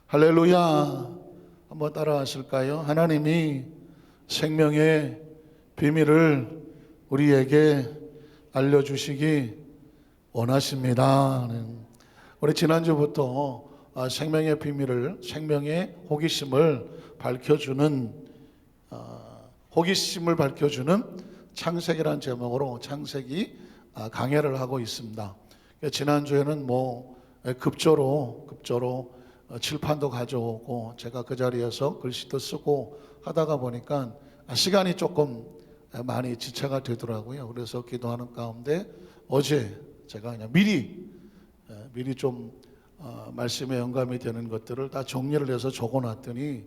할렐루야. 한번 따라 하실까요? 하나님이 생명의 비밀을 우리에게 알려주시기 원하십니다. 우리 지난주부터 생명의 비밀을, 생명의 호기심을 밝혀주는 창세기라는 제목으로 창세기 강해를 하고 있습니다. 지난주에는 급조로 칠판도 가져오고 제가 그 자리에서 글씨도 쓰고 하다가 보니까 시간이 조금 많이 지체가 되더라고요. 그래서 기도하는 가운데 어제 제가 그냥 미리 좀 말씀에 영감이 되는 것들을 다 정리를 해서 적어놨더니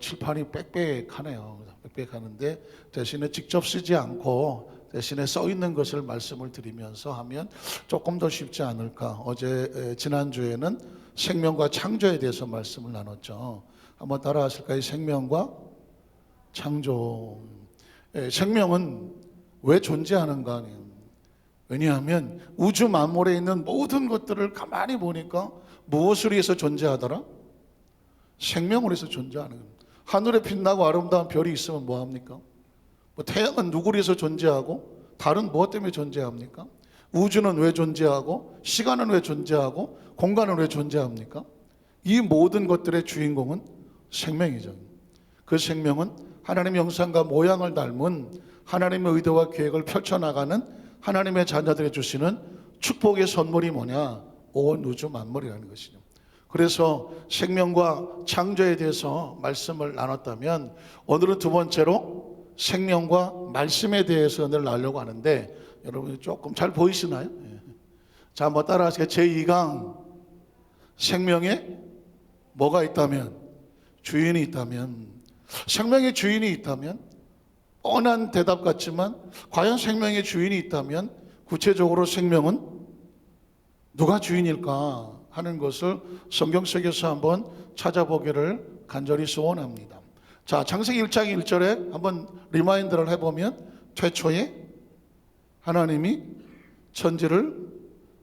칠판이 빽빽하네요. 빽빽하는데 대신에 직접 쓰지 않고 대신에 써 있는 것을 말씀을 드리면서 하면 조금 더 쉽지 않을까. 지난주에는 생명과 창조에 대해서 말씀을 나눴죠. 한번 따라 하실까요? 생명과 창조. 생명은 왜 존재하는가? 왜냐하면 우주 만물에 있는 모든 것들을 가만히 보니까 무엇을 위해서 존재하더라? 생명을 위해서 시존재하는 겁니다. 하늘에 빛나고 아름다운 별이 있으면 뭐합니까? 태양은 누구를 위해서 존재하고 달은 무엇 때문에 존재합니까? 우주는 왜 존재하고 시간은 왜 존재하고 공간은 왜 존재합니까? 이 모든 것들의 주인공은 생명이죠. 그 생명은 하나님의 형상과 모양을 닮은 하나님의 의도와 계획을 펼쳐나가는 하나님의 자녀들에게 주시는 축복의 선물이 뭐냐? 온 우주 만물이라는 것이죠. 그래서 생명과 창조에 대해서 말씀을 나눴다면 오늘은 두 번째로 생명과 말씀에 대해서 오늘 나누려고 하는데 여러분이 조금 잘 보이시나요? 자, 한번 따라 하시겠어요? 제2강 생명에 뭐가 있다면? 주인이 있다면. 생명의 주인이 있다면 뻔한 대답 같지만 과연 생명의 주인이 있다면 구체적으로 생명은 누가 주인일까 하는 것을 성경 속에서 한번 찾아보기를 간절히 소원합니다. 자, 창세기 1장 1절에 한번 리마인드를 해보면 최초에 하나님이 천지를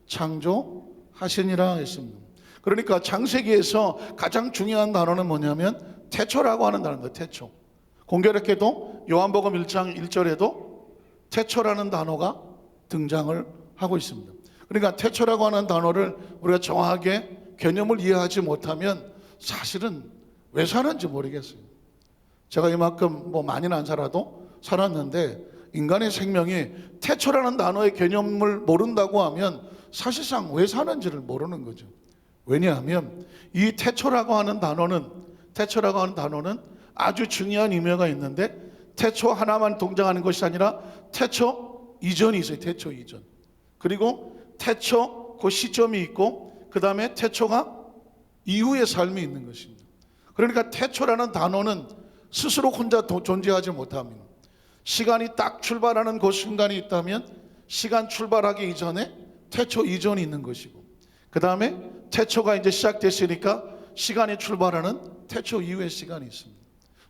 창조하시니라 했습니다. 그러니까 창세기에서 가장 중요한 단어는 뭐냐면 태초라고 하는 단어입니다. 태초. 공교롭게도 요한복음 1장 1절에도 태초라는 단어가 등장을 하고 있습니다. 그러니까 태초라고 하는 단어를 우리가 정확하게 개념을 이해하지 못하면 사실은 왜 사는지 모르겠어요. 제가 이만큼 많이는 안 살았는데 인간의 생명이 태초라는 단어의 개념을 모른다고 하면 사실상 왜 사는지를 모르는 거죠. 왜냐하면 이 태초라고 하는 단어는 아주 중요한 의미가 있는데 태초 하나만 동작하는 것이 아니라 태초 이전이 있어요. 태초 이전. 그리고 태초 그 시점이 있고 그 다음에 태초가 이후의 삶이 있는 것입니다. 그러니까 태초라는 단어는 스스로 혼자 존재하지 못합니다. 시간이 딱 출발하는 그 순간이 있다면 시간 출발하기 이전에 태초 이전이 있는 것이고 그 다음에 태초가 이제 시작됐으니까 시간이 출발하는 태초 이후의 시간이 있습니다.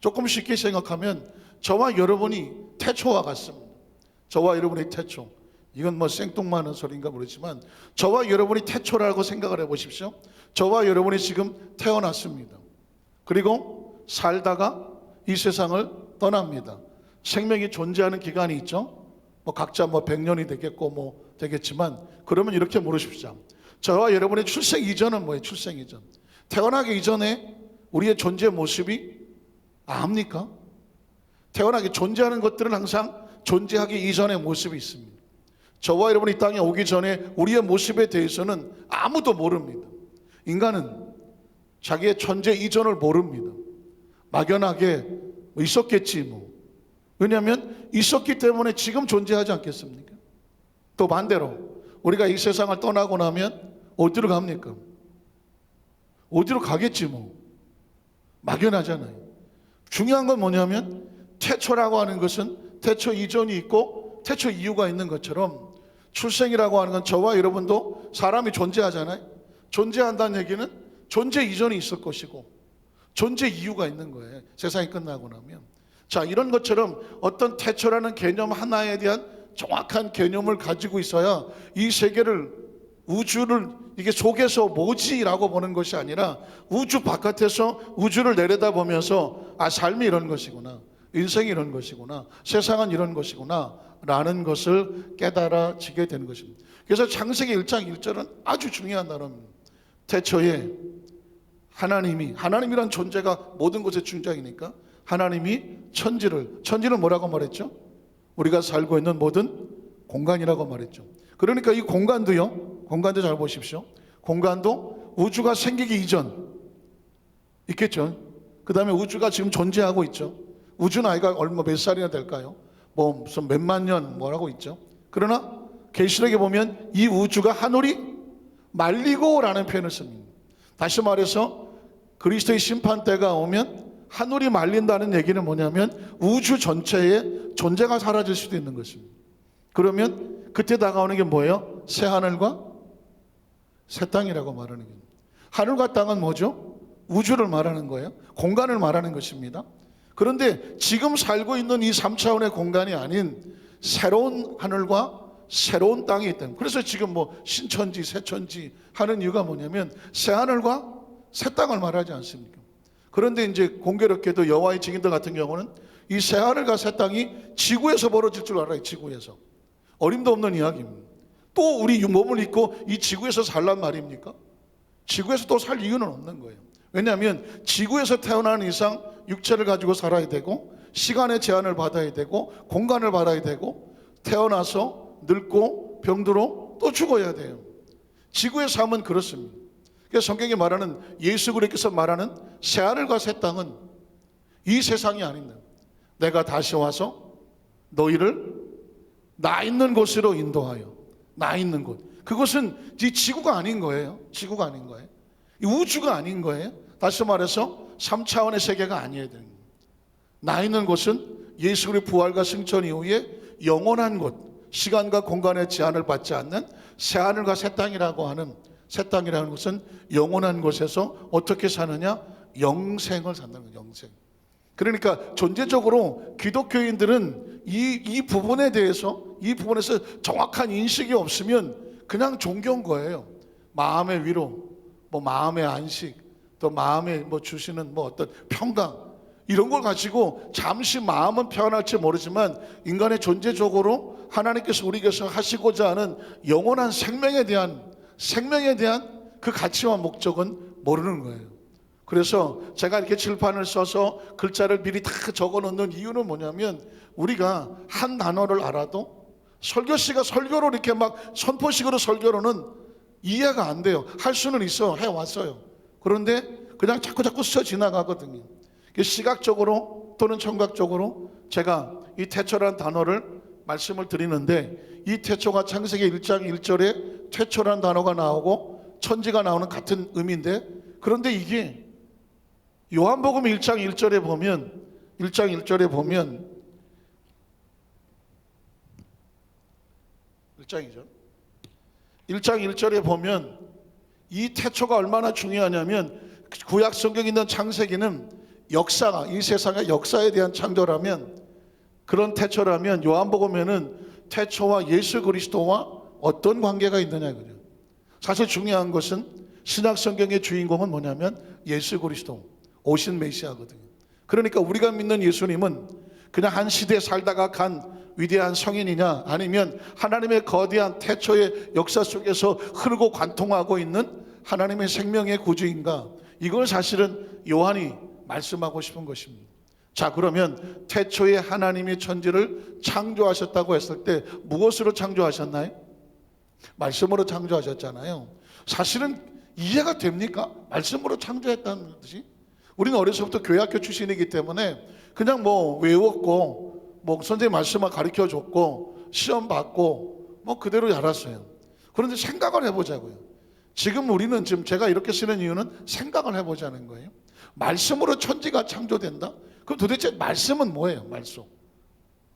조금 쉽게 생각하면 저와 여러분이 태초와 같습니다. 저와 여러분이 태초. 이건 생뚱맞는 소리인가 모르지만 저와 여러분이 태초라고 생각을 해보십시오. 저와 여러분이 지금 태어났습니다. 그리고 살다가 이 세상을 떠납니다. 생명이 존재하는 기간이 있죠. 각자 100년이 되겠고 되겠지만 그러면 이렇게 물으십시오. 저와 여러분의 출생 이전은 뭐예요? 출생 이전. 태어나기 이전에 우리의 존재 모습이 압니까? 태어나기 존재하는 것들은 항상 존재하기 이전의 모습이 있습니다. 저와 여러분이 이 땅에 오기 전에 우리의 모습에 대해서는 아무도 모릅니다. 인간은 자기의 존재 이전을 모릅니다. 막연하게 있었겠지 왜냐하면 있었기 때문에 지금 존재하지 않겠습니까? 또 반대로 우리가 이 세상을 떠나고 나면 어디로 갑니까? 어디로 가겠지 막연하잖아요. 중요한 건 뭐냐면 태초라고 하는 것은 태초 이전이 있고 태초 이유가 있는 것처럼 출생이라고 하는 건 저와 여러분도 사람이 존재하잖아요. 존재한다는 얘기는 존재 이전이 있을 것이고 존재 이유가 있는 거예요. 세상이 끝나고 나면. 자, 이런 것처럼 어떤 태초라는 개념 하나에 대한 정확한 개념을 가지고 있어야 이 세계를 우주를 이게 속에서 뭐지라고 보는 것이 아니라 우주 바깥에서 우주를 내려다보면서 삶이 이런 것이구나, 인생이 이런 것이구나, 세상은 이런 것이구나 라는 것을 깨달아지게 되는 것입니다. 그래서 창세기 1장 1절은 아주 중요한 단어입니다. 태초에 하나님이란 존재가 모든 것의 중장이니까 하나님이 천지를 뭐라고 말했죠? 우리가 살고 있는 모든 공간이라고 말했죠. 그러니까 이 공간도 잘 보십시오. 공간도 우주가 생기기 이전 있겠죠. 그 다음에 우주가 지금 존재하고 있죠. 우주 나이가 몇 살이나 될까요? 무슨 몇만 년 뭐라고 있죠. 그러나 계시록에 보면 이 우주가 하늘이 말리고 라는 표현을 씁니다. 다시 말해서 그리스도의 심판 때가 오면 하늘이 말린다는 얘기는 뭐냐면 우주 전체의 존재가 사라질 수도 있는 것입니다. 그러면 그때 다가오는 게 뭐예요? 새 하늘과 새 땅이라고 말하는 겁니다. 하늘과 땅은 뭐죠? 우주를 말하는 거예요. 공간을 말하는 것입니다. 그런데 지금 살고 있는 이 3차원의 공간이 아닌 새로운 하늘과 새로운 땅이 있다. 그래서 지금 신천지, 새천지 하는 이유가 뭐냐면 새 하늘과 새 땅을 말하지 않습니까? 그런데 이제 공교롭게도 여호와의 증인들 같은 경우는 이 새 하늘과 새 땅이 지구에서 벌어질 줄 알아요. 지구에서. 어림도 없는 이야기입니다. 또 우리 몸을 입고 이 지구에서 살란 말입니까? 지구에서 또 살 이유는 없는 거예요. 왜냐하면 지구에서 태어나는 이상 육체를 가지고 살아야 되고 시간의 제한을 받아야 되고 공간을 받아야 되고 태어나서 늙고 병들어 또 죽어야 돼요. 지구의 삶은 그렇습니다. 그래서 성경이 말하는 예수 그리스도께서 말하는 새 하늘과 새 땅은 이 세상이 아닙니다. 내가 다시 와서 너희를 나 있는 곳으로 인도하여 나 있는 곳. 그것은 이 지구가 아닌 거예요. 지구가 아닌 거예요. 이 우주가 아닌 거예요. 다시 말해서 3차원의 세계가 아니어야 되는 거예요. 나 있는 곳은 예수 그리스도의 부활과 승천 이후에 영원한 곳, 시간과 공간의 제한을 받지 않는 새 하늘과 새 땅이라고 하는, 새 땅이라는 것은 영원한 곳에서 어떻게 사느냐? 영생을 산다는 거예요. 영생. 그러니까 존재적으로 기독교인들은 이 부분에 대해서, 이 부분에서 정확한 인식이 없으면 그냥 종교인 거예요. 마음의 위로, 마음의 안식, 또 마음에 주시는 어떤 평강, 이런 걸 가지고 잠시 마음은 평안할지 모르지만 인간의 존재적으로 하나님께서 우리에게서 하시고자 하는 영원한 생명에 대한 그 가치와 목적은 모르는 거예요. 그래서 제가 이렇게 칠판을 써서 글자를 미리 다 적어 놓는 이유는 뭐냐면 우리가 한 단어를 알아도 설교 씨가 설교로 이렇게 막 선포식으로 설교로는 이해가 안 돼요. 할 수는 있어. 해왔어요. 그런데 그냥 자꾸 스쳐 지나가거든요. 시각적으로 또는 청각적으로 제가 이 태초라는 단어를 말씀을 드리는데 이 태초가 창세기 1장 1절에 태초라는 단어가 나오고 천지가 나오는 같은 의미인데 그런데 이게 요한복음 1장 1절에 보면 1장 1절에 보면 이 태초가 얼마나 중요하냐면 구약 성경에 있는 창세기는 역사가 이 세상의 역사에 대한 창조라면 그런 태초라면 요한복음에는 태초와 예수 그리스도와 어떤 관계가 있느냐 이거죠. 사실 중요한 것은 신약 성경의 주인공은 뭐냐면 예수 그리스도 오신 메시아거든요. 그러니까 우리가 믿는 예수님은 그냥 한 시대에 살다가 간 위대한 성인이냐 아니면 하나님의 거대한 태초의 역사 속에서 흐르고 관통하고 있는 하나님의 생명의 구주인가, 이걸 사실은 요한이 말씀하고 싶은 것입니다. 자, 그러면 태초에 하나님이 천지를 창조하셨다고 했을 때 무엇으로 창조하셨나요? 말씀으로 창조하셨잖아요. 사실은 이해가 됩니까? 말씀으로 창조했다는 뜻이? 우리는 어려서부터 교회학교 출신이기 때문에 그냥 외웠고 선생님 말씀만 가르쳐줬고 시험 받고 그대로 알았어요. 그런데 생각을 해보자고요. 지금 우리는 지금 제가 이렇게 쓰는 이유는 생각을 해보자는 거예요. 말씀으로 천지가 창조된다? 그럼 도대체 말씀은 뭐예요? 말씀.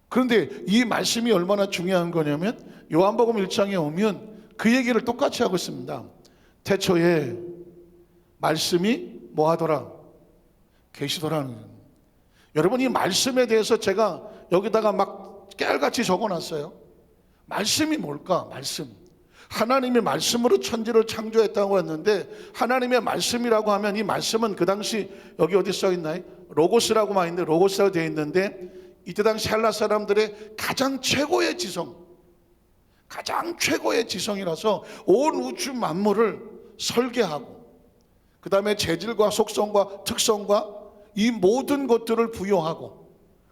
그런데 이 말씀이 얼마나 중요한 거냐면 요한복음 1장에 오면 그 얘기를 똑같이 하고 있습니다. 태초에 말씀이 뭐하더라? 계시더라는 거예요. 여러분, 이 말씀에 대해서 제가 여기다가 막 깨알같이 적어놨어요. 말씀이 뭘까? 말씀. 하나님의 말씀으로 천지를 창조했다고 했는데, 하나님의 말씀이라고 하면 이 말씀은 그 당시 여기 어디 써 있나요? 로고스라고만 있는데, 로고스라고 되어 있는데, 이때 당시 헬라 사람들의 가장 최고의 지성, 가장 최고의 지성이라서 온 우주 만물을 설계하고, 그 다음에 재질과 속성과 특성과 이 모든 것들을 부여하고,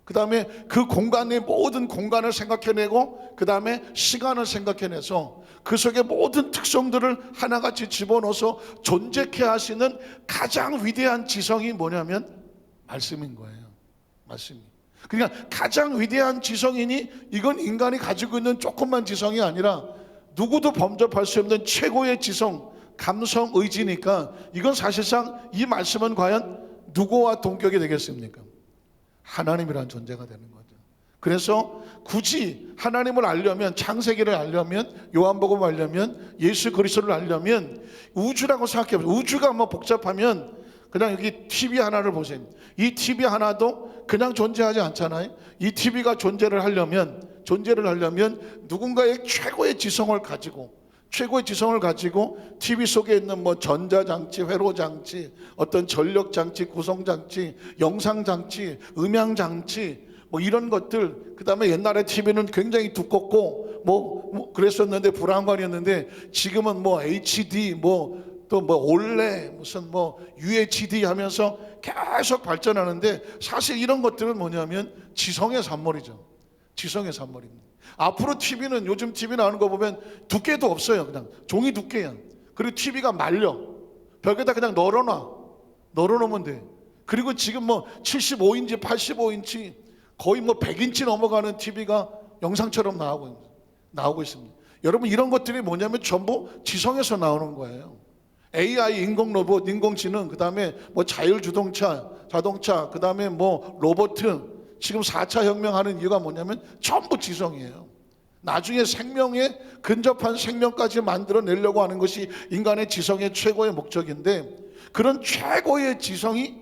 그 다음에 그 공간의 모든 공간을 생각해내고, 그 다음에 시간을 생각해내서 그 속에 모든 특성들을 하나같이 집어넣어서 존재케 하시는 가장 위대한 지성이 뭐냐면 말씀인 거예요. 말씀이. 그러니까 가장 위대한 지성이니 이건 인간이 가지고 있는 조금만 지성이 아니라 누구도 범접할 수 없는 최고의 지성, 감성, 의지니까 이건 사실상 이 말씀은 과연 누구와 동격이 되겠습니까? 하나님이라는 존재가 되는 거죠. 그래서 굳이 하나님을 알려면, 창세기를 알려면, 요한복음을 알려면, 예수 그리스도를 알려면 우주라고 생각해보세요. 우주가 뭐 복잡하면 그냥 여기 TV 하나를 보세요. 이 TV 하나도 그냥 존재하지 않잖아요. 이 TV가 존재를 하려면 누군가의 최고의 지성을 가지고 TV 속에 있는 뭐 전자장치, 회로장치, 어떤 전력장치, 구성장치, 영상장치, 음향장치, 뭐 이런 것들, 그 다음에 옛날에 TV는 굉장히 두껍고 뭐 그랬었는데 불안관이었는데, 지금은 뭐 HD, 또 올레, 무슨 UHD 하면서 계속 발전하는데, 사실 이런 것들은 뭐냐면 지성의 산물이죠. 지성의 산물입니다. 앞으로 TV는, 요즘 TV 나오는 거 보면 두께도 없어요. 그냥 종이 두께야. 그리고 TV가 말려. 벽에다 그냥 널어놓으면 돼. 그리고 지금 75인치, 85인치, 거의 100인치 넘어가는 TV가 영상처럼 나오고 있습니다. 여러분, 이런 것들이 뭐냐면 전부 지성에서 나오는 거예요. AI, 인공 로봇, 인공지능, 그 다음에 자율주동차, 자동차, 그 다음에 로봇, 지금 4차 혁명하는 이유가 뭐냐면 전부 지성이에요. 나중에 생명에 근접한 생명까지 만들어내려고 하는 것이 인간의 지성의 최고의 목적인데, 그런 최고의 지성이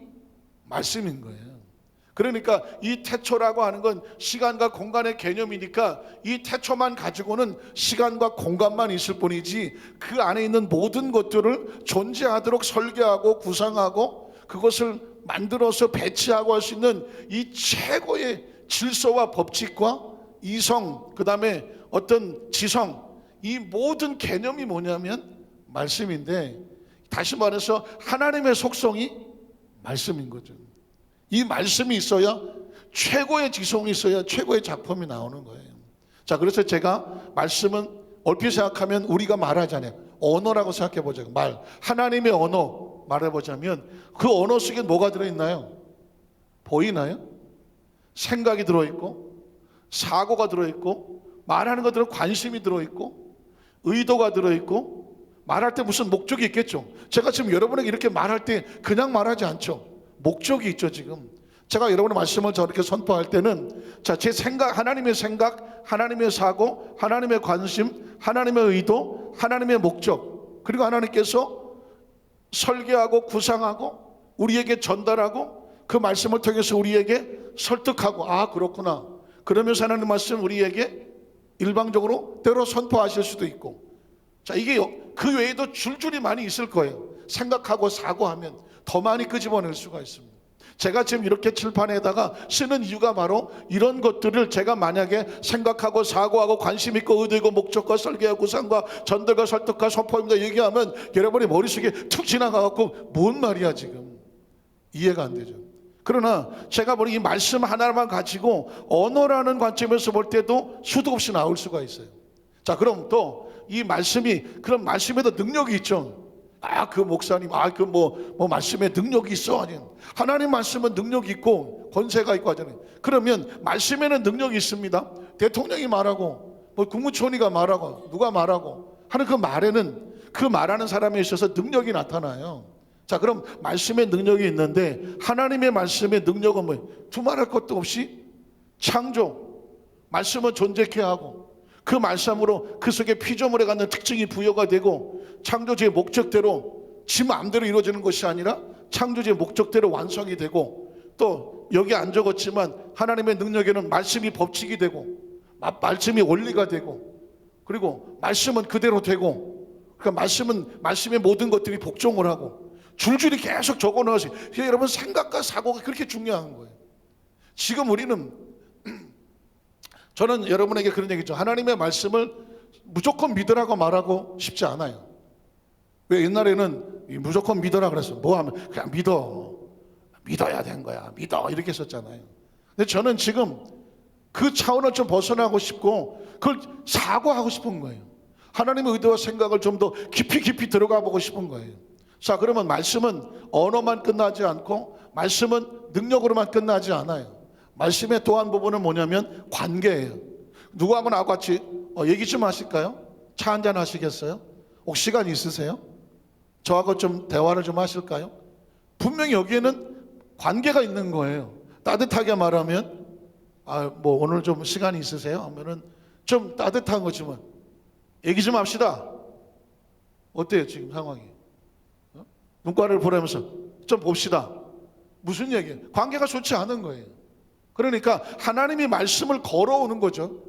말씀인 거예요. 그러니까 이 태초라고 하는 건 시간과 공간의 개념이니까 이 태초만 가지고는 시간과 공간만 있을 뿐이지 그 안에 있는 모든 것들을 존재하도록 설계하고 구상하고 그것을 만들어서 배치하고 할 수 있는 이 최고의 질서와 법칙과 이성, 그 다음에 어떤 지성, 이 모든 개념이 뭐냐면 말씀인데, 다시 말해서 하나님의 속성이 말씀인 거죠. 이 말씀이 있어야, 최고의 지성이 있어야 최고의 작품이 나오는 거예요. 자, 그래서 제가 말씀은 얼핏 생각하면 우리가 말하잖아요. 언어라고 생각해 보자고요. 하나님의 언어 말해보자면 그 언어 속에 뭐가 들어있나요? 보이나요? 생각이 들어있고, 사고가 들어있고, 말하는 것들은 관심이 들어있고, 의도가 들어있고, 말할 때 무슨 목적이 있겠죠. 제가 지금 여러분에게 이렇게 말할 때 그냥 말하지 않죠. 목적이 있죠. 지금 제가 여러분의 말씀을 저렇게 선포할 때는 제 생각, 하나님의 사고, 하나님의 관심, 하나님의 의도, 하나님의 목적, 그리고 하나님께서 설계하고 구상하고 우리에게 전달하고 그 말씀을 통해서 우리에게 설득하고, 아 그렇구나, 그러면서 하나님 말씀 우리에게 일방적으로 때로 선포하실 수도 있고, 자, 이게 그 외에도 줄줄이 많이 있을 거예요. 생각하고 사고하면 더 많이 끄집어낼 수가 있습니다. 제가 지금 이렇게 칠판에다가 쓰는 이유가 바로 이런 것들을 제가 만약에 생각하고 사고하고 관심 있고 의도이고 목적과 설계와 구상과 전달과 설득과 선포입니다 얘기하면 여러분의 머릿속에 툭 지나가갖고 뭔 말이야 지금 이해가 안 되죠. 그러나 제가 보니 이 말씀 하나만 가지고 언어라는 관점에서 볼 때도 수도 없이 나올 수가 있어요. 자, 그럼 또 이 말씀이, 그럼 말씀에도 능력이 있죠. 그 목사님, 말씀에 능력이 있어. 아니, 하나님 말씀은 능력이 있고 권세가 있고 하잖아요. 그러면 말씀에는 능력이 있습니다. 대통령이 말하고 국무총리가 말하고 누가 말하고 하는 그 말에는, 그 말하는 사람에 있어서 능력이 나타나요. 자, 그럼 말씀의 능력이 있는데 하나님의 말씀의 능력은 뭐예요? 두말할 것도 없이 창조, 말씀은 존재케 하고 그 말씀으로 그 속에 피조물에 갖는 특징이 부여가 되고 창조주의 목적대로 지 마음대로 이루어지는 것이 아니라 창조주의 목적대로 완성이 되고, 또 여기 안 적었지만 하나님의 능력에는 말씀이 법칙이 되고 말씀이 원리가 되고, 그리고 말씀은 그대로 되고, 그러니까 말씀의 모든 것들이 복종을 하고 줄줄이 계속 적어 넣으세요. 여러분, 생각과 사고가 그렇게 중요한 거예요. 지금 우리는 저는 여러분에게 그런 얘기죠. 하나님의 말씀을 무조건 믿으라고 말하고 싶지 않아요. 왜 옛날에는 무조건 믿어라 그랬어요. 뭐 하면 그냥 믿어야 되는 거야. 믿어 이렇게 했었잖아요. 근데 저는 지금 그 차원을 좀 벗어나고 싶고 그걸 사고하고 싶은 거예요. 하나님의 의도와 생각을 좀 더 깊이 들어가 보고 싶은 거예요. 자, 그러면 말씀은 언어만 끝나지 않고 말씀은 능력으로만 끝나지 않아요. 말씀의 또 한 부분은 뭐냐면 관계예요. 누구하고 나하고 같이 얘기 좀 하실까요? 차 한잔 하시겠어요? 혹시 시간 있으세요? 저하고 좀 대화를 좀 하실까요? 분명히 여기에는 관계가 있는 거예요. 따뜻하게 말하면 뭐 오늘 좀 시간이 있으세요? 하면은 좀 따뜻한 거지만 얘기 좀 합시다. 어때요 지금 상황이? 눈가를 보라면서 좀 봅시다. 무슨 얘기예요? 관계가 좋지 않은 거예요. 그러니까 하나님이 말씀을 걸어오는 거죠.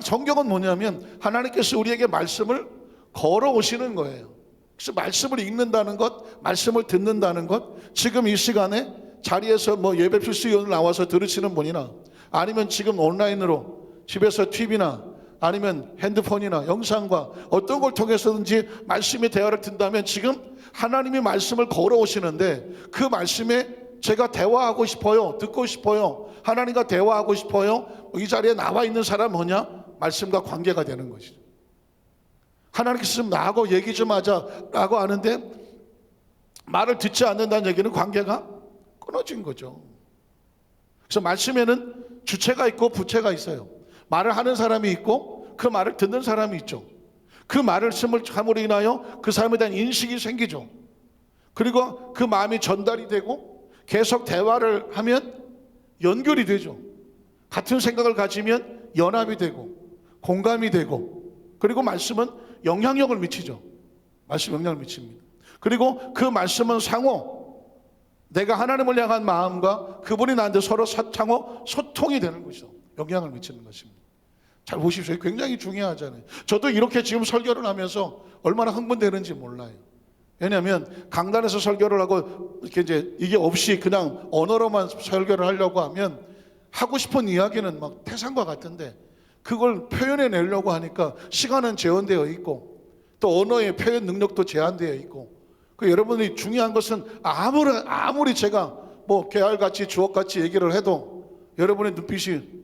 성경은 뭐냐면 하나님께서 우리에게 말씀을 걸어오시는 거예요. 그래서 말씀을 읽는다는 것, 말씀을 듣는다는 것, 지금 이 시간에 자리에서 뭐 예배 필수위원을 나와서 들으시는 분이나 아니면 지금 온라인으로 집에서 TV나 아니면 핸드폰이나 영상과 어떤 걸 통해서든지 말씀의 대화를 듣는다면 지금 하나님이 말씀을 걸어오시는데 그 말씀에 제가 대화하고 싶어요. 듣고 싶어요. 하나님과 대화하고 싶어요. 이 자리에 나와 있는 사람 뭐냐? 말씀과 관계가 되는 것이죠. 하나님께서 나하고 얘기 좀 하자라고 하는데 말을 듣지 않는다는 얘기는 관계가 끊어진 거죠. 그래서 말씀에는 주체가 있고 부체가 있어요. 말을 하는 사람이 있고 그 말을 듣는 사람이 있죠. 그 말씀을 참으로 인하여 그 사람에 대한 인식이 생기죠. 그리고 그 마음이 전달이 되고 계속 대화를 하면 연결이 되죠. 같은 생각을 가지면 연합이 되고 공감이 되고, 그리고 말씀은 영향력을 미치죠. 말씀 영향을 미칩니다. 그리고 그 말씀은 상호, 내가 하나님을 향한 마음과 그분이 나한테 서로 상호 소통이 되는 것이죠. 영향을 미치는 것입니다. 잘 보십시오. 굉장히 중요하잖아요. 저도 이렇게 지금 설교를 하면서 얼마나 흥분되는지 몰라요. 왜냐하면 강단에서 설교를 하고 이렇게 이제 이게 없이 그냥 언어로만 설교를 하려고 하면 하고 싶은 이야기는 막 태산과 같은데 그걸 표현해 내려고 하니까 시간은 제한되어 있고 또 언어의 표현 능력도 제한되어 있고, 그 여러분이 중요한 것은 아무리 제가 뭐 계알같이 주옥같이 얘기를 해도 여러분의 눈빛이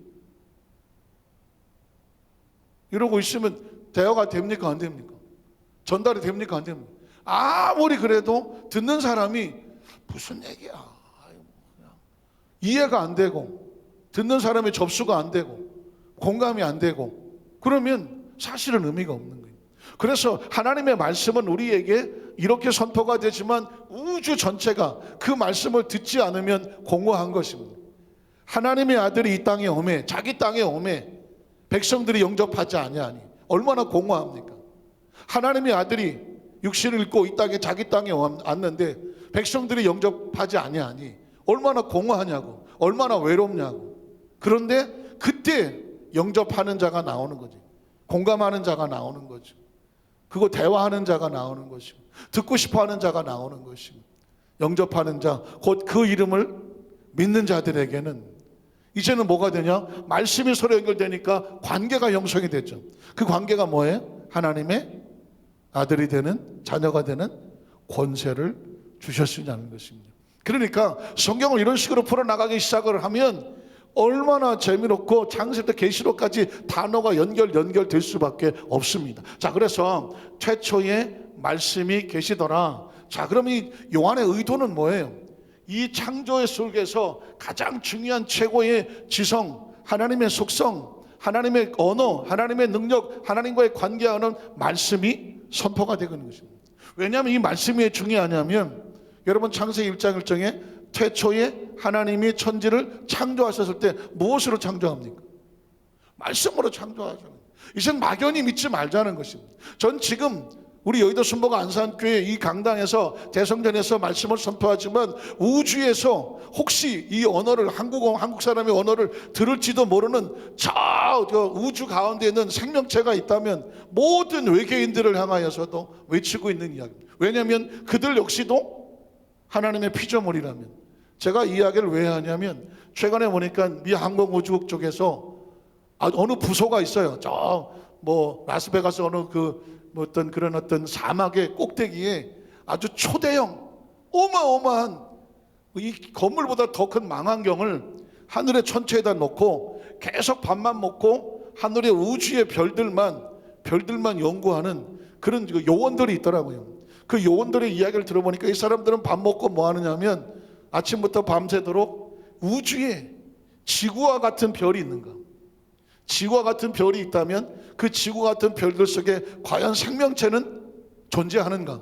이러고 있으면 대화가 됩니까 안 됩니까? 전달이 됩니까 안 됩니까? 아무리 그래도 듣는 사람이 무슨 얘기야 이해가 안 되고 듣는 사람의 접수가 안 되고 공감이 안 되고 그러면 사실은 의미가 없는 거예요. 그래서 하나님의 말씀은 우리에게 이렇게 선포가 되지만 우주 전체가 그 말씀을 듣지 않으면 공허한 것입니다. 하나님의 아들이 이 땅에 오매, 자기 땅에 오매 백성들이 영접하지 아니하니 얼마나 공허합니까? 하나님의 아들이 육신을 입고 이 땅에 자기 땅에 왔는데 백성들이 영접하지 아니하니 얼마나 공허하냐고, 얼마나 외롭냐고. 그런데 그때 영접하는 자가 나오는 거지. 공감하는 자가 나오는 거죠. 그거 대화하는 자가 나오는 것이고 듣고 싶어하는 자가 나오는 것이고 영접하는 자, 곧 그 이름을 믿는 자들에게는 이제는 뭐가 되냐? 말씀이 서로 연결되니까 관계가 형성이 됐죠. 그 관계가 뭐예요? 하나님의 아들이 되는, 자녀가 되는 권세를 주셨으냐는 것입니다. 그러니까 성경을 이런 식으로 풀어나가기 시작을 하면 얼마나 재미롭고 창세부터 계시록까지 단어가 연결될 수밖에 없습니다. 자, 그래서 최초의 말씀이 계시더라. 자, 그럼 이 요한의 의도는 뭐예요? 이 창조의 속에서 가장 중요한 최고의 지성, 하나님의 속성, 하나님의 언어, 하나님의 능력, 하나님과의 관계하는 말씀이 선포가 되고 있는 것입니다. 왜냐하면 이 말씀이 왜 중요하냐면 여러분 창세기 1장 1절에 태초에 하나님이 천지를 창조하셨을 때 무엇으로 창조합니까? 말씀으로 창조하잖아요. 이젠 막연히 믿지 말자는 것입니다. 전 지금 우리 여의도 순복 안산교회 이 강당에서 대성전에서 말씀을 선포하지만 우주에서 혹시 이 언어를 한국 사람의 언어를 들을지도 모르는 저 우주 가운데 있는 생명체가 있다면 모든 외계인들을 향하여서도 외치고 있는 이야기입니다. 왜냐하면 그들 역시도 하나님의 피조물이라면. 제가 이 이야기를 왜 하냐면 최근에 보니까 미 항공우주국 쪽에서 어느 부소가 있어요. 저 라스베가스 어느 어떤 사막의 꼭대기에 아주 초대형 어마어마한 이 건물보다 더 큰 망원경을 하늘의 천체에다 놓고 계속 밥만 먹고 하늘의 우주의 별들만 연구하는 그런 요원들이 있더라고요. 그 요원들의 이야기를 들어보니까 이 사람들은 밥 먹고 뭐 하느냐면 아침부터 밤새도록 우주에 지구와 같은 별이 있는가, 지구와 같은 별이 있다면 그 지구 같은 별들 속에 과연 생명체는 존재하는가.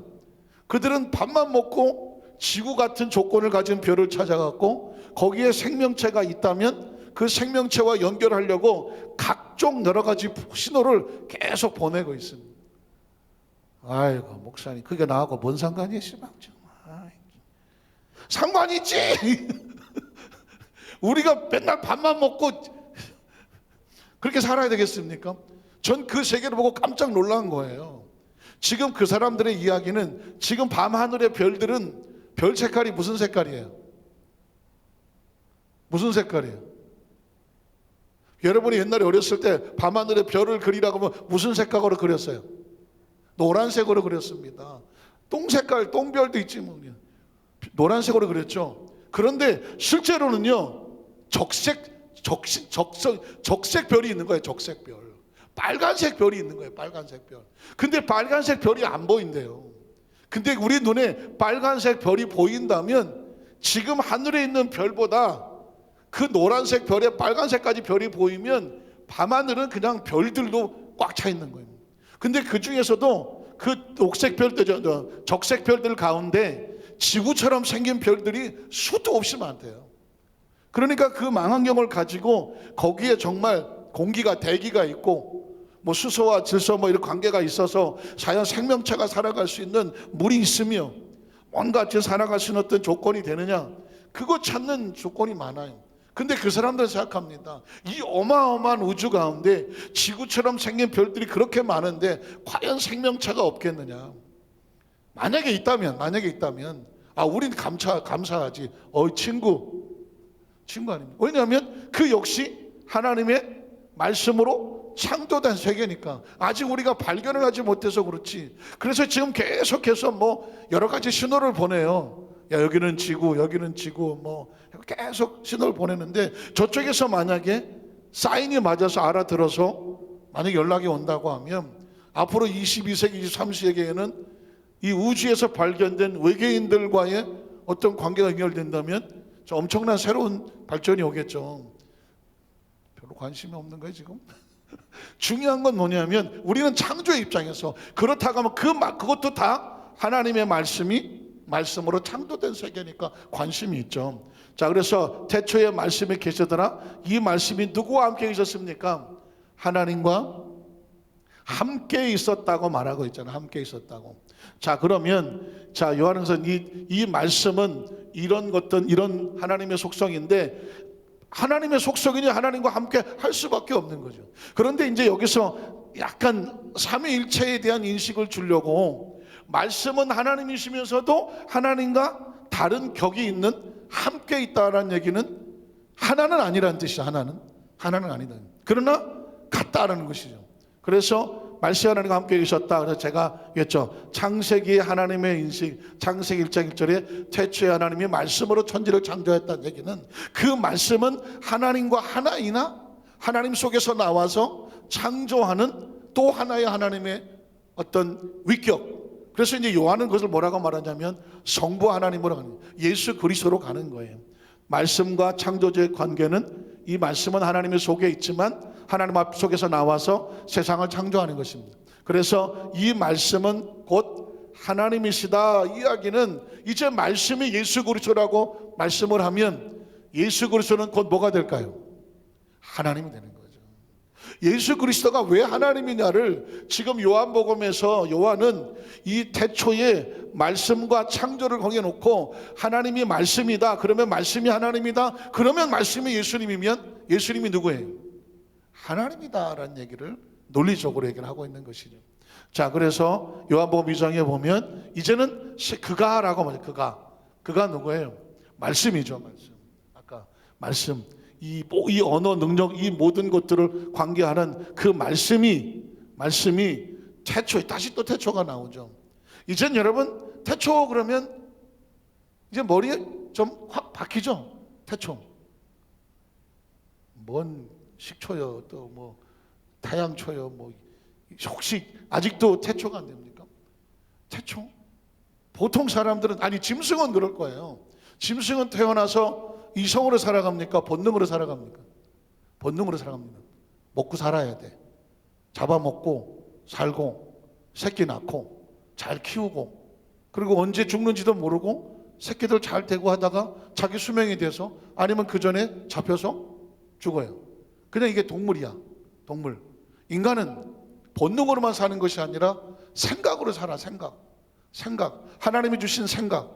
그들은 밥만 먹고 지구 같은 조건을 가진 별을 찾아갔고 거기에 생명체가 있다면 그 생명체와 연결하려고 각종 여러 가지 신호를 계속 보내고 있습니다. 아이고 목사님 그게 나하고 뭔 상관이 있어? 상관이 있지. 우리가 맨날 밥만 먹고 그렇게 살아야 되겠습니까? 전 그 세계를 보고 깜짝 놀란 거예요. 지금 그 사람들의 이야기는 지금 밤하늘의 별들은 별 색깔이 무슨 색깔이에요? 무슨 색깔이에요? 여러분이 옛날에 어렸을 때 밤하늘의 별을 그리라고 하면 무슨 색깔로 그렸어요? 노란색으로 그렸습니다. 똥색깔, 똥별도 있지 뭐. 노란색으로 그렸죠. 그런데 실제로는요 적색 별이 있는 거예요. 적색 별. 빨간색 별이 있는 거예요. 빨간색 별. 근데 빨간색 별이 안 보인대요. 근데 우리 눈에 빨간색 별이 보인다면 지금 하늘에 있는 별보다 그 노란색 별에 빨간색까지 별이 보이면 밤하늘은 그냥 별들도 꽉 차 있는 거예요. 근데 그 중에서도 그 녹색 별들, 적색 별들 가운데 지구처럼 생긴 별들이 수도 없이 많대요. 그러니까 그 망원경을 가지고 거기에 정말 공기가 대기가 있고 수소와 질소 이런 관계가 있어서 자연 생명체가 살아갈 수 있는 물이 있으며 뭔가 살아갈 수 있는 어떤 조건이 되느냐, 그거 찾는 조건이 많아요. 근데 그 사람들은 생각합니다. 이 어마어마한 우주 가운데 지구처럼 생긴 별들이 그렇게 많은데 과연 생명체가 없겠느냐. 만약에 있다면 우린 감사하지. 친구 아닙니다. 왜냐하면 그 역시 하나님의 말씀으로 창조된 세계니까 아직 우리가 발견을 하지 못해서 그렇지. 그래서 지금 계속해서 여러 가지 신호를 보내요. 야, 여기는 지구, 여기는 지구, 계속 신호를 보내는데 저쪽에서 만약에 사인이 맞아서 알아들어서 만약에 연락이 온다고 하면 앞으로 22세기, 23세기에는 이 우주에서 발견된 외계인들과의 어떤 관계가 연결된다면 엄청난 새로운 발전이 오겠죠. 별로 관심이 없는 거예요 지금. 중요한 건 뭐냐면 우리는 창조의 입장에서 그렇다고 하면 그것도 다 하나님의 말씀으로 창조된 세계니까 관심이 있죠. 자, 그래서 태초에 말씀이 계시더라. 이 말씀이 누구와 함께 있었습니까? 하나님과 함께 있었다고 말하고 있잖아요. 함께 있었다고. 자, 그러면 요한응서 이 말씀은 이런 하나님의 속성인데 하나님의 속성이니 하나님과 함께 할 수밖에 없는 거죠. 그런데 이제 여기서 약간 삼위일체에 대한 인식을 주려고 말씀은 하나님이시면서도 하나님과 다른 격이 있는 함께 있다라는 얘기는 하나는 아니라는 뜻이죠. 하나는 아니다. 그러나 같다라는 것이죠. 그래서 말씀 하나님과 함께 계셨다. 그래서 제가 했죠. 창세기 하나님의 인식, 창세기 1장 1절에 태초에 하나님이 말씀으로 천지를 창조했다는 얘기는 그 말씀은 하나님과 하나이나 하나님 속에서 나와서 창조하는 또 하나의 하나님의 어떤 위격. 그래서 이제 요한은 그것을 뭐라고 말하냐면 성부 하나님으로 가는 거예요. 예수 그리스도로 가는 거예요. 말씀과 창조주의 관계는 이 말씀은 하나님의 속에 있지만 하나님 앞 속에서 나와서 세상을 창조하는 것입니다. 그래서 이 말씀은 곧 하나님이시다 이야기는 이제 말씀이 예수 그리스도라고 말씀을 하면 예수 그리스도는 곧 뭐가 될까요? 하나님이 되는 거죠. 예수 그리스도가 왜 하나님이냐를 지금 요한복음에서 요한은 이 태초에 말씀과 창조를 거기에 놓고 하나님이 말씀이다. 그러면 말씀이 하나님이다. 그러면 말씀이 예수님이면 예수님이 누구예요? 하나님이다라는 얘기를 논리적으로 얘기를 하고 있는 것이죠. 자, 그래서 요한복음 2장에 보면 이제는 그가라고 말해요. 그가 누구예요? 말씀이죠. 말씀. 아까 말씀. 이 언어 능력, 이 모든 것들을 관계하는 그 말씀이 태초에, 다시 또 태초가 나오죠. 이젠 여러분 태초 그러면 이제 머리에 좀 확 박히죠. 태초. 뭔 식초요, 또 뭐 태양초요, 뭐 혹시 아직도 태초가 안 됩니까? 태초? 보통 사람들은, 아니 짐승은 그럴 거예요. 짐승은 태어나서 이성으로 살아갑니까? 본능으로 살아갑니까? 본능으로 살아갑니다. 먹고 살아야 돼. 잡아먹고 살고 새끼 낳고 잘 키우고, 그리고 언제 죽는지도 모르고 새끼들 잘 대고 하다가 자기 수명이 돼서, 아니면 그 전에 잡혀서 죽어요. 그냥 이게 동물이야. 동물. 인간은 본능으로만 사는 것이 아니라 생각으로 살아. 생각. 하나님이 주신 생각,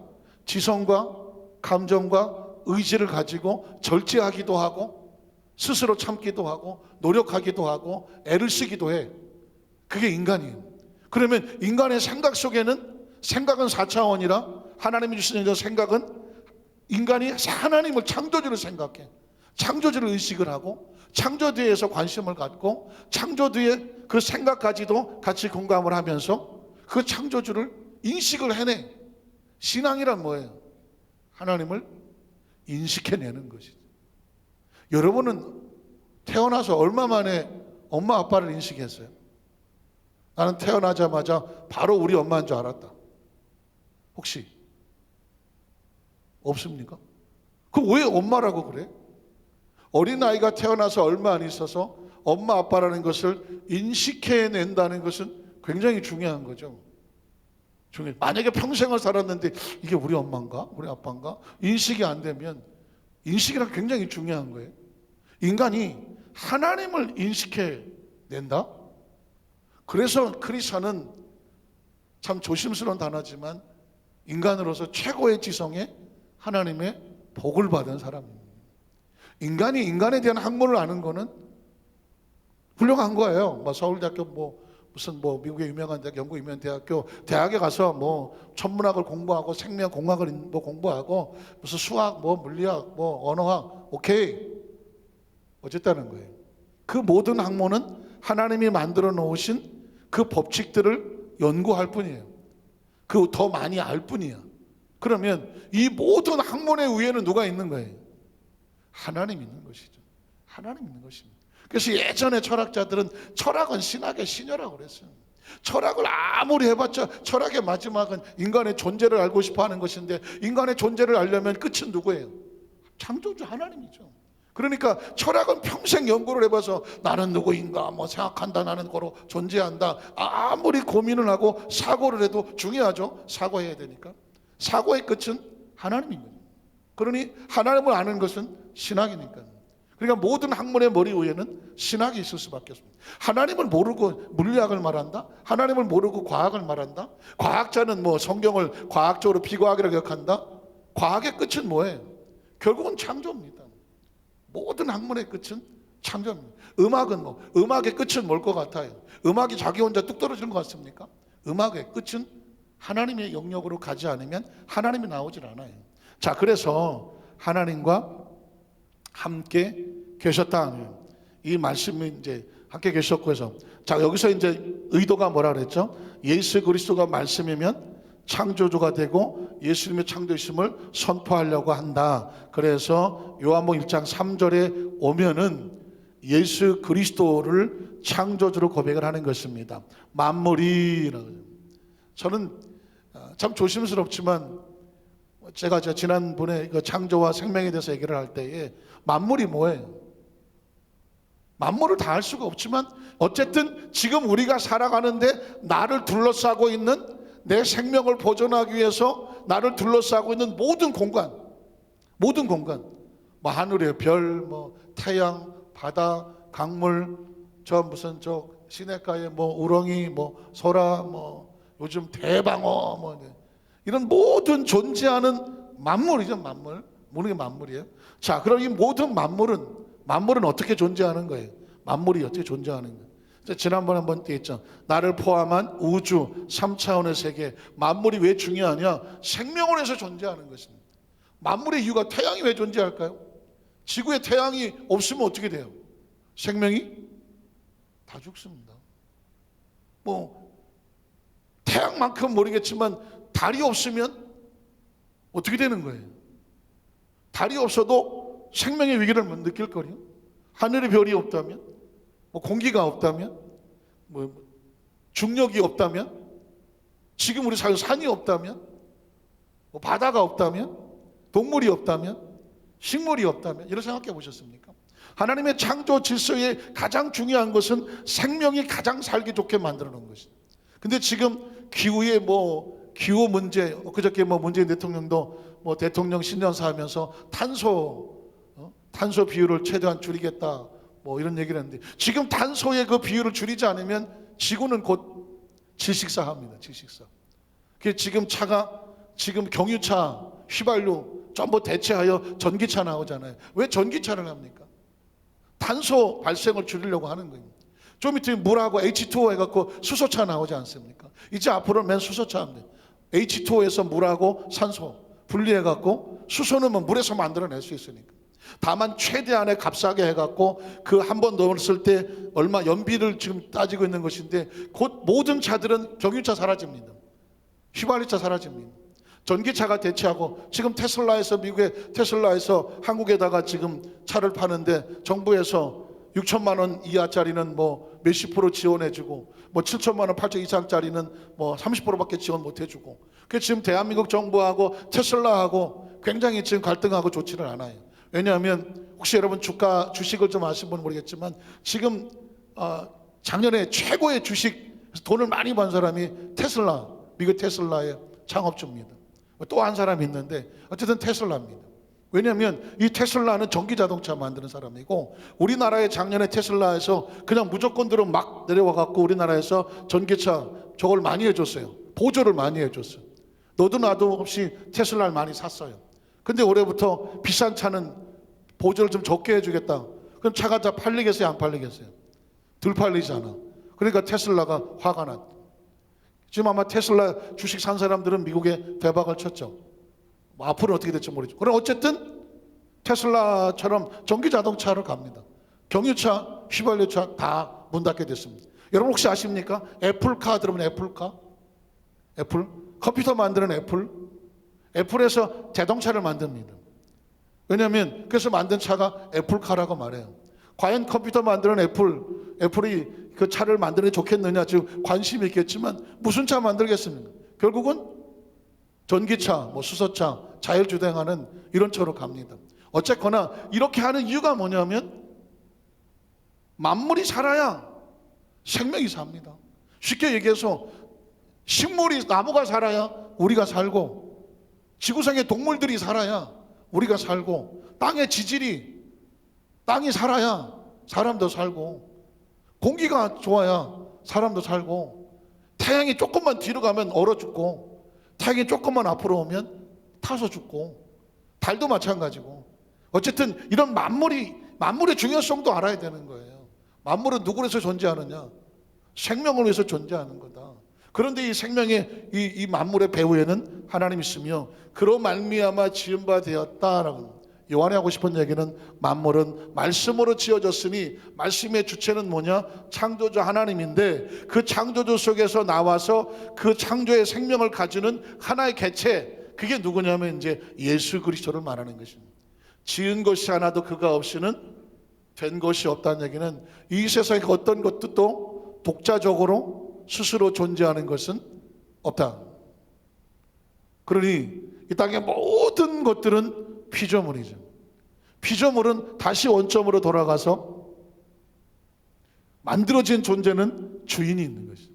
지성과 감정과 의지를 가지고 절제하기도 하고 스스로 참기도 하고 노력하기도 하고 애를 쓰기도 해. 그게 인간이에요. 그러면 인간의 생각 속에는, 생각은 4차원이라 하나님이 주신 생각은 인간이 하나님을 창조주를 생각해. 창조주를 의식을 하고 창조주에서 관심을 갖고 창조주의 그 생각까지도 같이 공감을 하면서 그 창조주를 인식을 해내. 신앙이란 뭐예요? 하나님을 인식해내는 것이죠. 여러분은 태어나서 얼마 만에 엄마 아빠를 인식했어요? 나는 태어나자마자 바로 우리 엄마인 줄 알았다. 혹시 없습니까? 그럼 왜 엄마라고 그래? 어린아이가 태어나서 얼마 안 있어서 엄마 아빠라는 것을 인식해낸다는 것은 굉장히 중요한 거죠. 만약에 평생을 살았는데 이게 우리 엄마인가? 우리 아빠인가? 인식이 안 되면, 인식이란 굉장히 중요한 거예요. 인간이 하나님을 인식해낸다? 그래서 크리스천은 참 조심스러운 단어지만 인간으로서 최고의 지성에 하나님의 복을 받은 사람입니다. 인간이 인간에 대한 학문을 아는 거는 훌륭한 거예요. 뭐 서울대학교 무슨 미국의 유명한 대학, 영국 유명한 대학교, 대학에 가서 천문학을 공부하고 생명공학을 공부하고 무슨 수학, 물리학, 언어학, 오케이. 어쨌다는 거예요. 그 모든 학문은 하나님이 만들어 놓으신 그 법칙들을 연구할 뿐이에요. 그 더 많이 알 뿐이야. 그러면 이 모든 학문의 위에는 누가 있는 거예요? 하나님 있는 것이죠. 하나님 있는 것입니다. 그래서 예전에 철학자들은 철학은 신학의 신여라고 그랬어요. 철학을 아무리 해봤자 철학의 마지막은 인간의 존재를 알고 싶어 하는 것인데, 인간의 존재를 알려면 끝은 누구예요? 창조주 하나님이죠. 그러니까 철학은 평생 연구를 해봐서 나는 누구인가 생각한다, 나는 거로 존재한다, 아무리 고민을 하고 사고를 해도, 중요하죠. 사고해야 되니까. 사고의 끝은 하나님입니다. 그러니 하나님을 아는 것은 신학이니까. 그러니까 모든 학문의 머리 위에는 신학이 있을 수밖에 없습니다. 하나님을 모르고 물리학을 말한다? 하나님을 모르고 과학을 말한다? 과학자는 성경을 과학적으로 비과학이라고 기억한다? 과학의 끝은 뭐예요? 결국은 창조입니다. 모든 학문의 끝은 창조입니다. 음악은 음악의 끝은 뭘 것 같아요? 음악이 자기 혼자 뚝 떨어지는 것 같습니까? 음악의 끝은 하나님의 영역으로 가지 않으면 하나님이 나오질 않아요. 자, 그래서 하나님과 함께 계셨다. 이 말씀이 이제 함께 계셨고 해서, 자, 여기서 이제 의도가 뭐라 그랬죠? 예수 그리스도가 말씀이면 창조주가 되고 예수님의 창조이심을 선포하려고 한다. 그래서 요한복음 1장 3절에 오면은 예수 그리스도를 창조주로 고백을 하는 것입니다. 만물이라고. 저는 참 조심스럽지만 제가 지난번에 창조와 생명에 대해서 얘기를 할 때에 만물이 뭐예요? 만물을 다 알 수가 없지만 어쨌든 지금 우리가 살아가는데 나를 둘러싸고 있는, 내 생명을 보존하기 위해서 나를 둘러싸고 있는 모든 공간, 하늘의 별, 태양, 바다, 강물, 저 무슨 저 시냇가에 뭐 우렁이 뭐 소라 뭐 요즘 대방어 뭐 이런 모든 존재하는 만물이죠. 만물. 모르는 게 만물이에요. 자, 그럼 이 모든 만물은 어떻게 존재하는 거예요? 만물이 어떻게 존재하는 거예요? 지난번에 한번 얘기했죠. 나를 포함한 우주 3차원의 세계, 만물이 왜 중요하냐? 생명을 해서 존재하는 것입니다. 만물의 이유가 태양이 왜 존재할까요? 지구에 태양이 없으면 어떻게 돼요? 생명이 다 죽습니다. 뭐 태양만큼 모르겠지만 달이 없으면 어떻게 되는 거예요? 달이 없어도 생명의 위기를 못 느낄 거예요. 하늘의 별이 없다면, 뭐 공기가 없다면, 뭐 중력이 없다면, 지금 우리 사는 산이 없다면, 뭐 바다가 없다면, 동물이 없다면, 식물이 없다면, 이런 생각해 보셨습니까? 하나님의 창조 질서의 가장 중요한 것은 생명이 가장 살기 좋게 만들어 놓은 것입니다. 근데 지금 기후의 기후 문제, 그저께 문재인 대통령도 대통령 신년사 하면서 탄소 비율을 최대한 줄이겠다 이런 얘기를 했는데, 지금 탄소의 그 비율을 줄이지 않으면 지구는 곧 질식사합니다. 질식사. 그 지금 경유차, 휘발유 전부 대체하여 전기차 나오잖아요. 왜 전기차를 합니까? 탄소 발생을 줄이려고 하는 거예요. 좀 밑에 물하고 H2O 해갖고 수소차 나오지 않습니까? 이제 앞으로는 맨 수소차 합니다. H2O에서 물하고 산소 분리해갖고 수소는 물에서 만들어낼 수 있으니까. 다만 최대한의 값싸게 해갖고 그 한 번 넣었을 때 얼마 연비를 지금 따지고 있는 것인데, 곧 모든 차들은 경유차 사라집니다. 휘발유차 사라집니다. 전기차가 대체하고, 지금 미국의 테슬라에서 한국에다가 지금 차를 파는데 정부에서 6천만 원 이하짜리는 몇십 프로 지원해주고 7천만 원, 8천 이상짜리는 30%밖에 지원 못해주고, 그 지금 대한민국 정부하고 테슬라하고 굉장히 지금 갈등하고 좋지를 않아요. 왜냐하면 혹시 여러분 주식을 좀 아시는 분은 모르겠지만, 지금 작년에 최고의 돈을 많이 번 사람이 미국 테슬라의 창업주입니다. 또 한 사람이 있는데 어쨌든 테슬라입니다. 왜냐하면 이 테슬라는 전기 자동차 만드는 사람이고, 우리나라에 작년에 테슬라에서 그냥 무조건대로 막 내려와 갖고 우리나라에서 전기차 저걸 많이 해줬어요. 보조를 많이 해줬어요. 너도 나도 없이 테슬라를 많이 샀어요. 근데 올해부터 비싼 차는 보조를 좀 적게 해주겠다. 그럼 차가 다 팔리겠어요? 안 팔리겠어요? 덜 팔리잖아. 그러니까 테슬라가 화가 났다. 지금 아마 테슬라 주식 산 사람들은 미국에 대박을 쳤죠. 앞으로는 어떻게 될지 모르죠. 그럼 어쨌든 테슬라처럼 전기 자동차를 갑니다. 경유차, 휘발유차 다 문 닫게 됐습니다. 여러분 혹시 아십니까? 애플카 들으면 애플카? 애플? 컴퓨터 만드는 애플에서 자동차를 만듭니다. 왜냐하면 그래서 만든 차가 애플카라고 말해요. 과연 컴퓨터 만드는 애플이 그 차를 만드는 게 좋겠느냐, 지금 관심이 있겠지만 무슨 차 만들겠습니까? 결국은 전기차, 수소차, 자율주행하는 이런 차로 갑니다. 어쨌거나 이렇게 하는 이유가 뭐냐면, 만물이 살아야 생명이 삽니다. 쉽게 얘기해서 나무가 살아야 우리가 살고, 지구상의 동물들이 살아야 우리가 살고, 땅이 살아야 사람도 살고, 공기가 좋아야 사람도 살고, 태양이 조금만 뒤로 가면 얼어 죽고, 태양이 조금만 앞으로 오면 타서 죽고, 달도 마찬가지고. 어쨌든 이런 만물의 중요성도 알아야 되는 거예요. 만물은 누구를 위해서 존재하느냐? 생명을 위해서 존재하는 거다. 그런데 이 생명의 이 만물의 배후에는 하나님이 있으며 그로 말미암아 지은 바 되었다라고. 요한이 하고 싶은 얘기는, 만물은 말씀으로 지어졌으니, 말씀의 주체는 뭐냐? 창조주 하나님인데, 그 창조주 속에서 나와서 그 창조의 생명을 가지는 하나의 개체, 그게 누구냐면 이제 예수 그리스도를 말하는 것입니다. 지은 것이 하나도 그가 없이는 된 것이 없다는 얘기는, 이 세상의 어떤 것도 또 독자적으로 스스로 존재하는 것은 없다. 그러니 이 땅의 모든 것들은 피조물이죠. 피조물은 다시 원점으로 돌아가서 만들어진 존재는 주인이 있는 것이죠.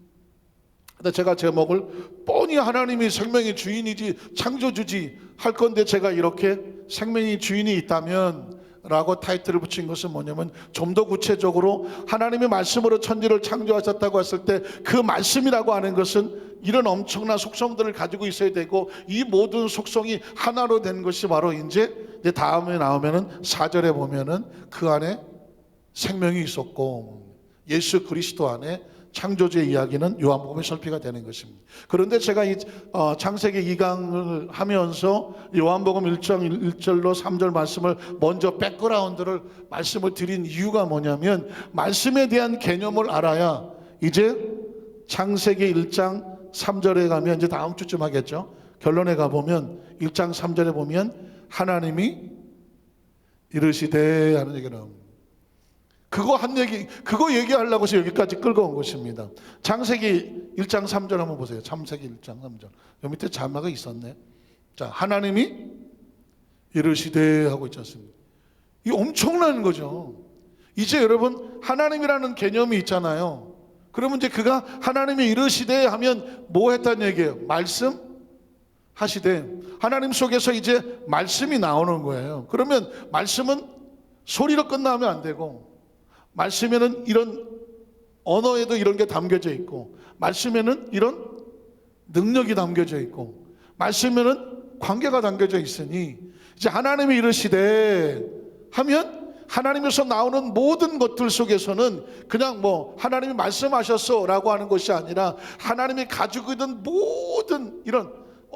근데 제가 제목을 뻔히 하나님이 생명의 주인이지 창조주지 할 건데, 제가 이렇게 생명의 주인이 있다면 라고 타이틀을 붙인 것은 뭐냐면, 좀 더 구체적으로 하나님이 말씀으로 천지를 창조하셨다고 했을 때 그 말씀이라고 하는 것은 이런 엄청난 속성들을 가지고 있어야 되고, 이 모든 속성이 하나로 된 것이 바로 이제 다음에 나오면은 4절에 보면은 그 안에 생명이 있었고 예수 그리스도 안에 창조주의 이야기는 요한복음의 설피가 되는 것입니다. 그런데 제가 이 창세기 2강을 하면서 요한복음 1장 1절로 3절 말씀을 먼저 백그라운드를 말씀을 드린 이유가 뭐냐면, 말씀에 대한 개념을 알아야 이제 창세기 1장 3절에 가면, 이제 다음 주쯤 하겠죠, 결론에 가보면 1장 3절에 보면 하나님이 이르시되 하는 얘기가 나옵니다. 그거 얘기하려고 해서 여기까지 끌고 온 것입니다. 창세기 1장 3절 한번 보세요. 창세기 1장 3절. 여기 밑에 자막이 있었네. 자, 하나님이 이르시되 하고 있지 않습니까? 이 엄청난 거죠. 이제 여러분, 하나님이라는 개념이 있잖아요. 그러면 이제 그가 하나님이 이르시되 하면 뭐 했다는 얘기예요? 말씀 하시되. 하나님 속에서 이제 말씀이 나오는 거예요. 그러면 말씀은 소리로 끝나면 안 되고, 말씀에는 이런 언어에도 이런 게 담겨져 있고, 말씀에는 이런 능력이 담겨져 있고, 말씀에는 관계가 담겨져 있으니, 이제 하나님이 이르시되 하면 하나님에서 나오는 모든 것들 속에서는 그냥 뭐 하나님이 말씀하셨어 라고 하는 것이 아니라, 하나님이 가지고 있는 모든 이런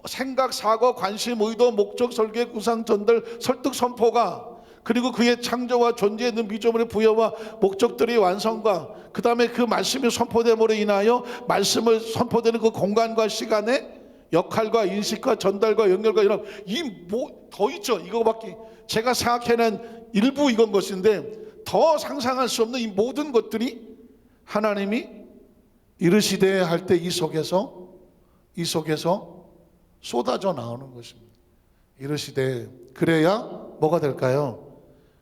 생각, 사고, 관심, 의도, 목적, 설계, 구상, 전달, 설득, 선포가, 그리고 그의 창조와 존재에 있는 미조물의 부여와 목적들의 완성과, 그 다음에 그 말씀이 선포됨으로 인하여 말씀을 선포되는 그 공간과 시간의 역할과 인식과 전달과 연결과 이런, 더 있죠. 이거밖에 제가 생각해낸 일부 이건 것인데, 더 상상할 수 없는 이 모든 것들이 하나님이 이르시되 할 때 이 속에서 쏟아져 나오는 것입니다. 이르시되, 그래야 뭐가 될까요?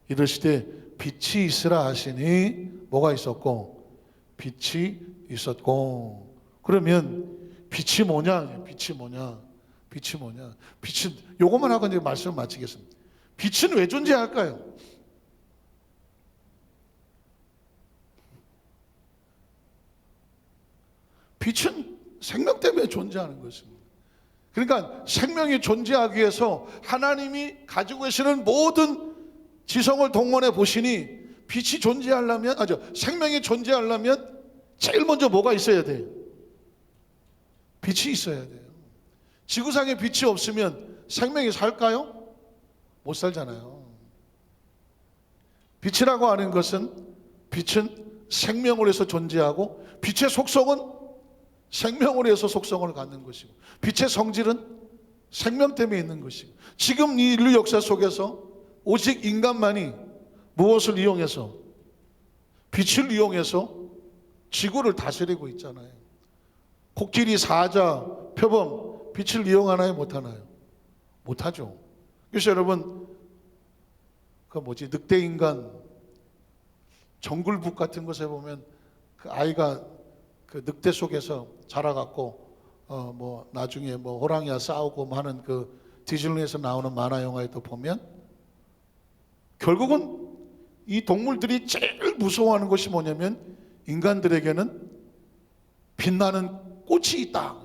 이르시되 빛이 있으라 하시니 뭐가 있었고? 빛이 있었고. 그러면 빛이 뭐냐? 빛은 요것만 하고 이제 말씀을 마치겠습니다. 빛은 왜 존재할까요? 빛은 생명 때문에 존재하는 것입니다. 그러니까 생명이 존재하기 위해서 하나님이 가지고 계시는 모든 지성을 동원해 보시니, 빛이 존재하려면, 생명이 존재하려면 제일 먼저 뭐가 있어야 돼요? 빛이 있어야 돼요. 지구상에 빛이 없으면 생명이 살까요? 못 살잖아요. 빛이라고 하는 것은, 빛은 생명으로 해서 존재하고, 빛의 속성은 생명으로 해서 속성을 갖는 것이고, 빛의 성질은 생명 때문에 있는 것이고, 지금 이 인류 역사 속에서 오직 인간만이 무엇을 이용해서? 빛을 이용해서 지구를 다스리고 있잖아요. 코끼리, 사자, 표범, 빛을 이용하나요? 못하나요? 못하죠. 그래서 여러분, 늑대인간, 정글북 같은 것에 보면 그 아이가 그 늑대 속에서 자라갖고 나중에 호랑이와 싸우고 하는 그 디즈니에서 나오는 만화 영화에 또 보면, 결국은 이 동물들이 제일 무서워하는 것이 뭐냐면, 인간들에게는 빛나는 꽃이 있다.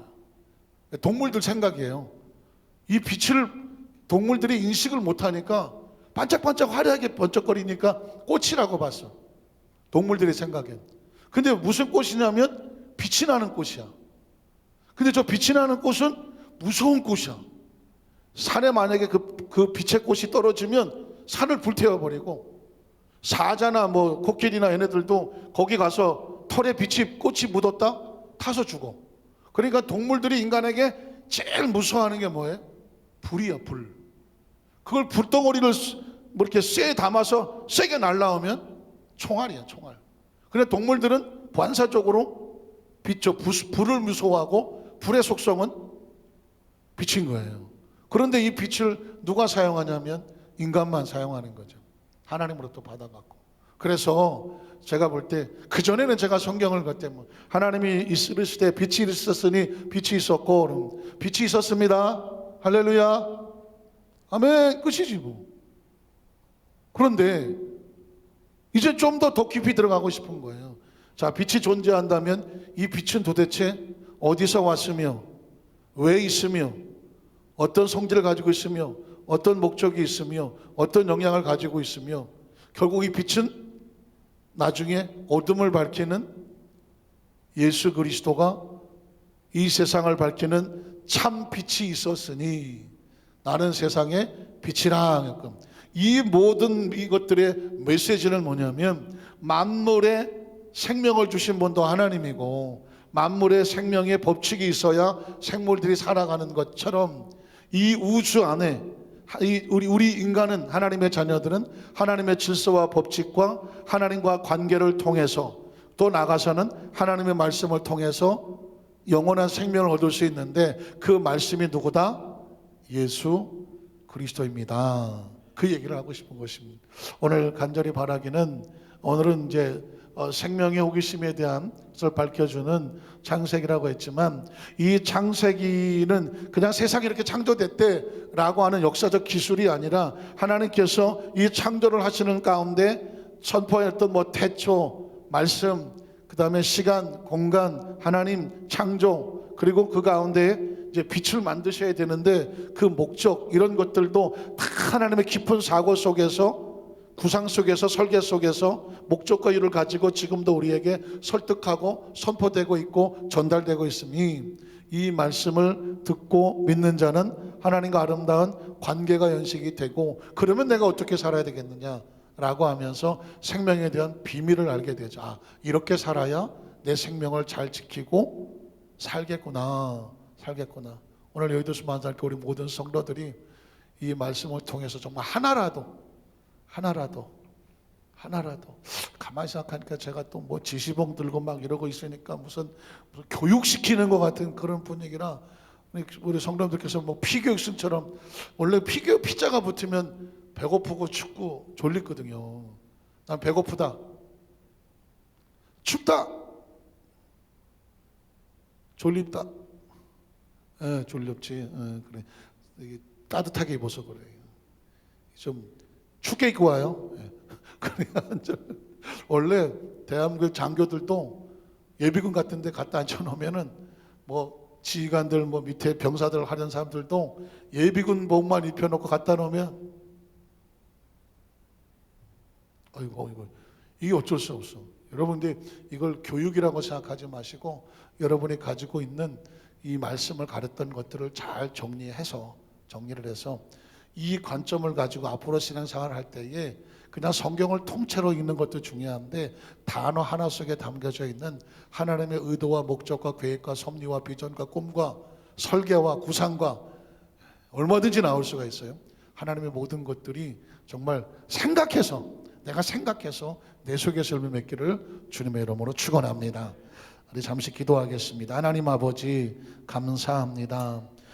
동물들 생각이에요. 이 빛을 동물들이 인식을 못하니까 반짝반짝 화려하게 번쩍거리니까 꽃이라고 봤어. 동물들의 생각엔. 근데 무슨 꽃이냐면 빛이 나는 꽃이야. 근데 저 빛이 나는 꽃은 무서운 꽃이야. 산에 만약에 그 빛의 꽃이 떨어지면 산을 불태워 버리고, 사자나 코끼리나 얘네들도 거기 가서 털에 꽃이 묻었다? 타서 죽어. 그러니까 동물들이 인간에게 제일 무서워하는 게 뭐예요? 불이야, 불. 그걸 불덩어리를 이렇게 쇠에 담아서 세게 날라오면 총알이야, 총알. 그런데 동물들은 반사적으로 불을 무서워하고, 불의 속성은 빛인 거예요. 그런데 이 빛을 누가 사용하냐면 인간만 사용하는 거죠. 하나님으로부터 받아갖고. 그래서 제가 볼 때, 그전에는 제가 성경을 볼 때 하나님이 이르시되 빛이 있었으니 빛이 있었고, 빛이 있었습니다. 할렐루야. 아멘. 끝이지 뭐. 그런데 이제 좀 더 깊이 들어가고 싶은 거예요. 자, 빛이 존재한다면 이 빛은 도대체 어디서 왔으며 왜 있으며 어떤 성질을 가지고 있으며 어떤 목적이 있으며 어떤 영향을 가지고 있으며 결국 이 빛은 나중에 어둠을 밝히는 예수 그리스도가 이 세상을 밝히는 참 빛이 있었으니 나는 세상의 빛이라. 이 모든 이것들의 메시지는 뭐냐면 만물에 생명을 주신 분도 하나님이고 만물의 생명의 법칙이 있어야 생물들이 살아가는 것처럼 이 우주 안에 우리 인간은, 하나님의 자녀들은 하나님의 질서와 법칙과 하나님과 관계를 통해서 또 나가서는 하나님의 말씀을 통해서 영원한 생명을 얻을 수 있는데 그 말씀이 누구다? 예수 그리스도입니다. 그 얘기를 하고 싶은 것입니다. 오늘 간절히 바라기는, 오늘은 이제 생명의 호기심에 대한 것을 밝혀주는 창세기라고 했지만 이 창세기는 그냥 세상이 이렇게 창조됐대라고 하는 역사적 기술이 아니라 하나님께서 이 창조를 하시는 가운데 선포했던 태초, 말씀, 그 다음에 시간, 공간, 하나님 창조, 그리고 그 가운데 이제 빛을 만드셔야 되는데 그 목적, 이런 것들도 다 하나님의 깊은 사고 속에서, 구상 속에서, 설계 속에서 목적과 이유를 가지고 지금도 우리에게 설득하고 선포되고 있고 전달되고 있으니 이 말씀을 듣고 믿는 자는 하나님과 아름다운 관계가 연식이 되고, 그러면 내가 어떻게 살아야 되겠느냐 라고 하면서 생명에 대한 비밀을 알게 되죠. 아, 이렇게 살아야 내 생명을 잘 지키고 살겠구나. 오늘 여의도수 만살교 우리 모든 성도들이 이 말씀을 통해서 정말 하나라도 가만히 생각하니까 제가 또 지시봉 들고 막 이러고 있으니까 무슨 교육시키는 것 같은 그런 분위기라, 우리 성도님들께서 피교육생처럼, 원래 피자가 붙으면 배고프고 춥고 졸리거든요. 난 배고프다, 춥다, 졸립다. 졸렵지. 그래. 이게 따뜻하게 입어서 그래. 좀 춥게 입고 와요. 원래 대한민국 장교들도 예비군 같은 데 갖다 앉혀놓으면은 지휘관들 밑에 병사들 하는 사람들도 예비군복만 입혀놓고 갖다 놓으면 아이고 이게 어쩔 수 없어. 여러분, 근데 이걸 교육이라고 생각하지 마시고 여러분이 가지고 있는 이 말씀을 가르쳤던 것들을 잘 정리를 해서 이 관점을 가지고 앞으로 신앙생활을 할 때에 그냥 성경을 통째로 읽는 것도 중요한데 단어 하나 속에 담겨져 있는 하나님의 의도와 목적과 계획과 섭리와 비전과 꿈과 설계와 구상과 얼마든지 나올 수가 있어요. 하나님의 모든 것들이 정말 내가 생각해서 내 속에서 열매 맺기를 주님의 이름으로 축원합니다. 우리 잠시 기도하겠습니다. 하나님 아버지, 감사합니다.